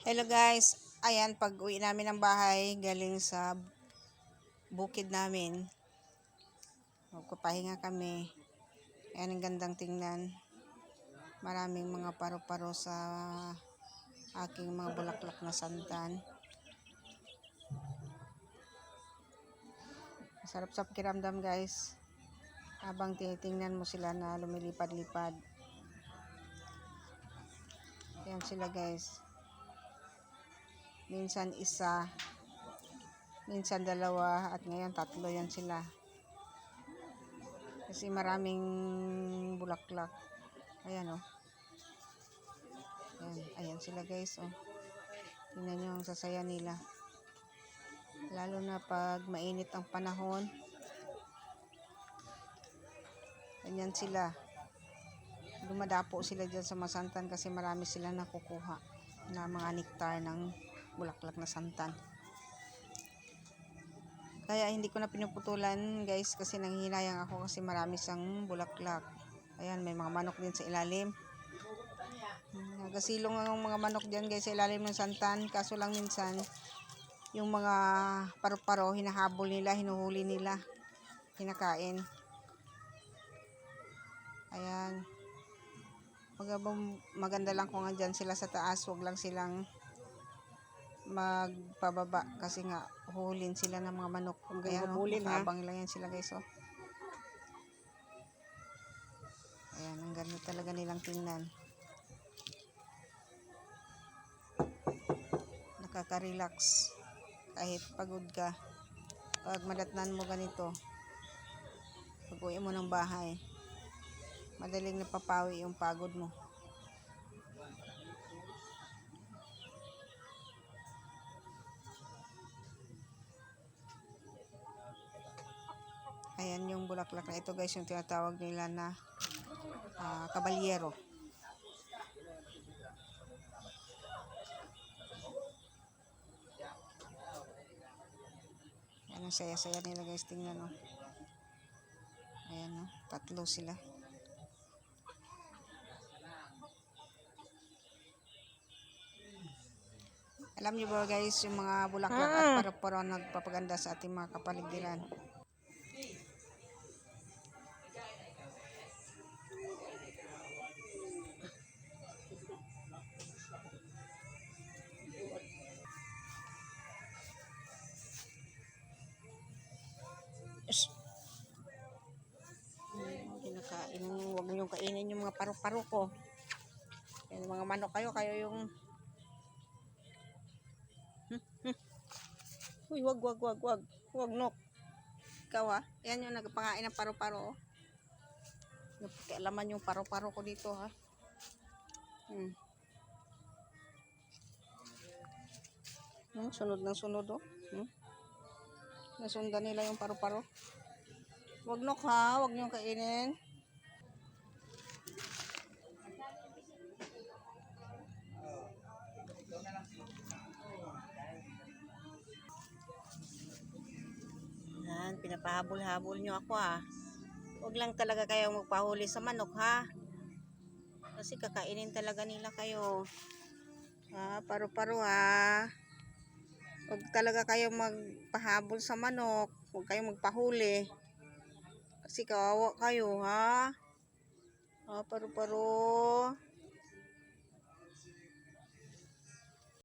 Hello guys, ayan pag uwi namin ng bahay galing sa bukid namin, magpapahinga kami. Ayan ang gandang tingnan, maraming mga paro-paro sa aking mga bulaklak na santan. Masarap sa pakiramdam guys, habang tinitingnan mo sila na lumilipad-lipad. Ayan sila guys, minsan isa, minsan dalawa, at ngayon tatlo yan sila. Kasi maraming bulaklak. Ayan oh. Ayan sila guys oh. Tingnan nyo ang sasaya nila. Lalo na pag mainit ang panahon. Ganyan sila. Dumadapo sila dyan sa masantan kasi marami sila nakukuha na mga nektar ng bulaklak na santan. Kaya hindi ko na pinuputulan guys kasi nanghihinayang ako kasi marami siyang bulaklak. Ayan, may mga manok din sa ilalim. Nagasilong ang mga manok dyan guys sa ilalim ng santan. Kaso lang minsan yung mga paru-paro hinahabol nila, hinuhuli nila, hinakain. Ayan. Maganda lang kung andyan sila sa taas, wag lang silang magpababa kasi nga huhulin sila ng mga manok. Ayan o, nakaabang lang yan sila guys o. Ayan, ang ganda talaga nilang tingnan. Nakaka-relax kahit pagod ka. Pag madatnan mo ganito, pag uwi mo ng bahay, madaling napapawi yung pagod mo. Ayan yung bulaklak na ito guys, yung tinatawag nila na kabalyero. Ayan ang saya-saya nila guys, tingnan o. Ayan o, tatlo sila. Alam niyo ba guys, yung mga bulaklak at paru-paro nagpapaganda sa ating mga kapaligiran. Huwag niyong kainin yung mga paru-paro ko. Yung mga manok kayo yung uy, wag nok. Ikaw ha, yan yung nagpangain ng paru-paro. Napakialaman yung paru-paro ko dito ha. Sunod ng sunod oh. Nasundan nila yung paru-paro. Wag nok ha, wag niyong kainin. Yan, pinapahabol-habol nyo ako ha. Wag lang talaga kayo magpahuli sa manok ha. Kasi kakainin talaga nila kayo. Ha, paru-paro ha. Wag talaga kayo magpahabol sa manok. Wag kayo magpahuli. Kasi kawawa kayo ha. Ha, paru-paro.